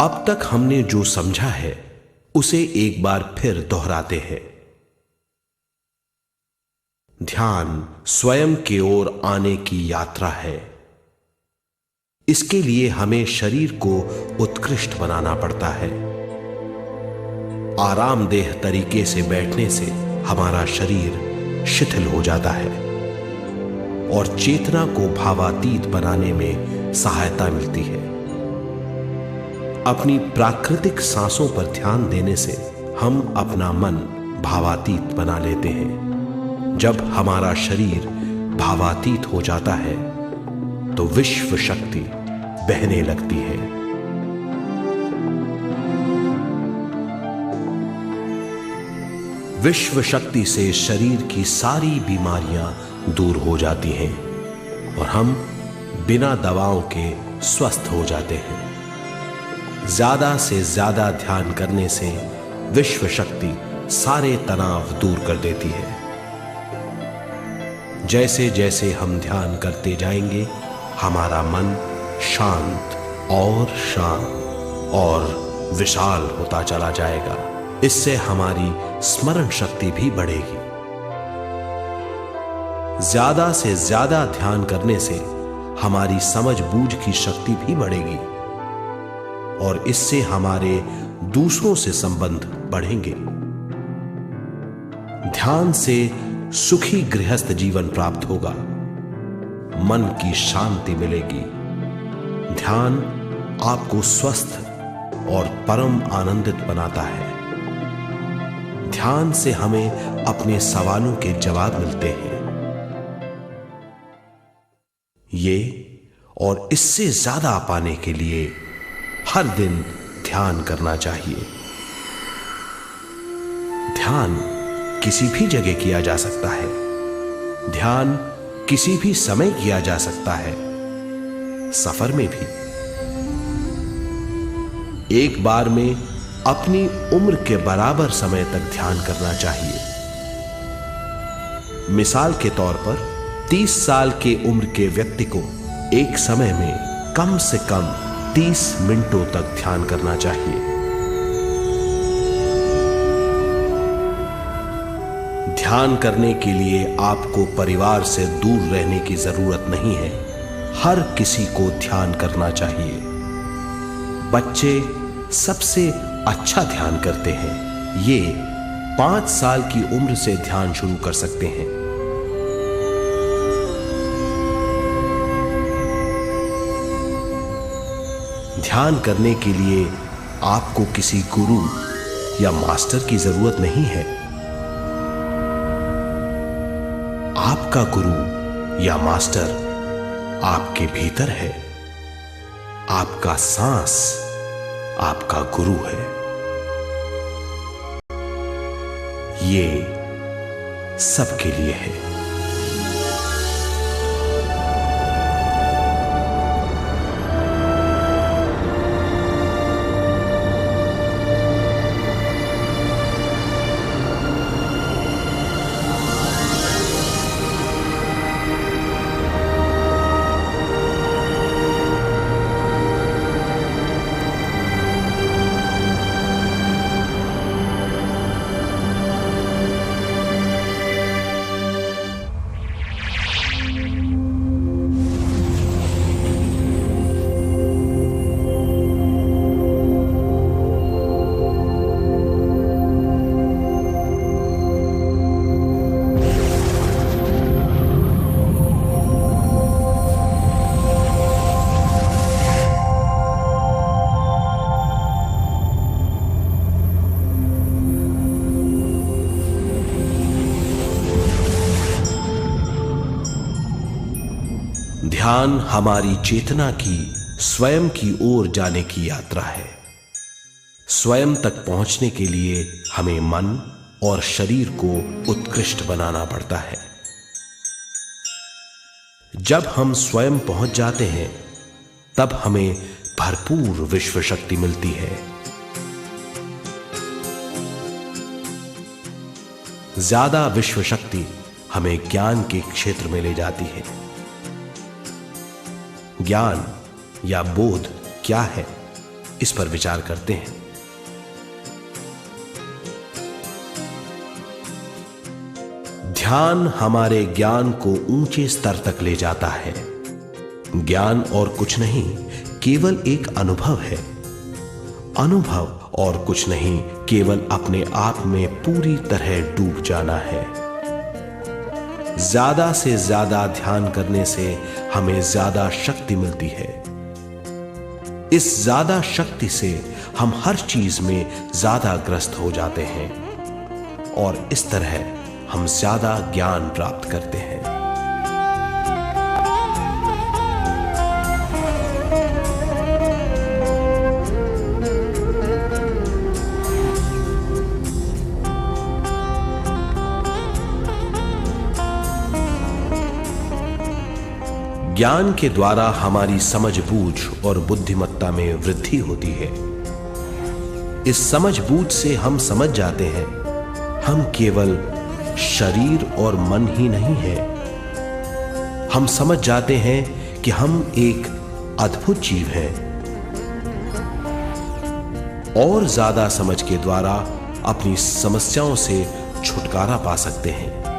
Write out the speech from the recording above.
अब तक हमने जो समझा है उसे एक बार फिर दोहराते हैं। ध्यान स्वयं की ओर आने की यात्रा है। इसके लिए हमें शरीर को उत्कृष्ट बनाना पड़ता है। आरामदेह तरीके से बैठने से हमारा शरीर शिथिल हो जाता है और चेतना को भावातीत बनाने में सहायता मिलती है। अपनी प्राकृतिक सांसों पर ध्यान देने से हम अपना मन भावातीत बना लेते हैं। जब हमारा शरीर भावातीत हो जाता है तो विश्व शक्ति बहने लगती है। विश्व शक्ति से शरीर की सारी बीमारियां दूर हो जाती हैं और हम बिना दवाओं के स्वस्थ हो जाते हैं। ज्यादा से ज्यादा ध्यान करने से विश्व शक्ति सारे तनाव दूर कर देती है। जैसे जैसे हम ध्यान करते जाएंगे हमारा मन शांत और विशाल होता चला जाएगा। इससे हमारी स्मरण शक्ति भी बढ़ेगी। ज्यादा से ज्यादा ध्यान करने से हमारी समझ बूझ की शक्ति भी बढ़ेगी और इससे हमारे दूसरों से संबंध बढ़ेंगे। ध्यान से सुखी गृहस्थ जीवन प्राप्त होगा, मन की शांति मिलेगी। ध्यान आपको स्वस्थ और परम आनंदित बनाता है। ध्यान से हमें अपने सवालों के जवाब मिलते हैं। ये और इससे ज्यादा पाने के लिए हर दिन ध्यान करना चाहिए। ध्यान किसी भी जगह किया जा सकता है। ध्यान किसी भी समय किया जा सकता है, सफर में भी। एक बार में अपनी उम्र के बराबर समय तक ध्यान करना चाहिए। मिसाल के तौर पर 30 साल के उम्र के व्यक्ति को एक समय में कम से कम 30 मिनटों तक ध्यान करना चाहिए। ध्यान करने के लिए आपको परिवार से दूर रहने की जरूरत नहीं है। हर किसी को ध्यान करना चाहिए। बच्चे सबसे अच्छा ध्यान करते हैं। ये 5 साल की उम्र से ध्यान शुरू कर सकते हैं। ध्यान करने के लिए आपको किसी गुरु या मास्टर की जरूरत नहीं है। आपका गुरु या मास्टर आपके भीतर है। आपका सांस आपका गुरु है। ये सबके लिए है। ध्यान हमारी चेतना की स्वयं की ओर जाने की यात्रा है। स्वयं तक पहुंचने के लिए हमें मन और शरीर को उत्कृष्ट बनाना पड़ता है। जब हम स्वयं पहुंच जाते हैं तब हमें भरपूर विश्व शक्ति मिलती है। ज्यादा विश्व शक्ति हमें ज्ञान के क्षेत्र में ले जाती है। ज्ञान या बोध क्या है, इस पर विचार करते हैं। ध्यान हमारे ज्ञान को ऊंचे स्तर तक ले जाता है। ज्ञान और कुछ नहीं, केवल एक अनुभव है। अनुभव और कुछ नहीं, केवल अपने आप में पूरी तरह डूब जाना है। ज्यादा से ज्यादा ध्यान करने से हमें ज्यादा शक्ति मिलती है। इस ज्यादा शक्ति से हम हर चीज में ज्यादा ग्रस्त हो जाते हैं और इस तरह हम ज्यादा ज्ञान प्राप्त करते हैं। ज्ञान के द्वारा हमारी समझ बूझ और बुद्धिमत्ता में वृद्धि होती है। इस समझ बूझ से हम समझ जाते हैं हम केवल शरीर और मन ही नहीं है। हम समझ जाते हैं कि हम एक अद्भुत जीव हैं और ज्यादा समझ के द्वारा अपनी समस्याओं से छुटकारा पा सकते हैं।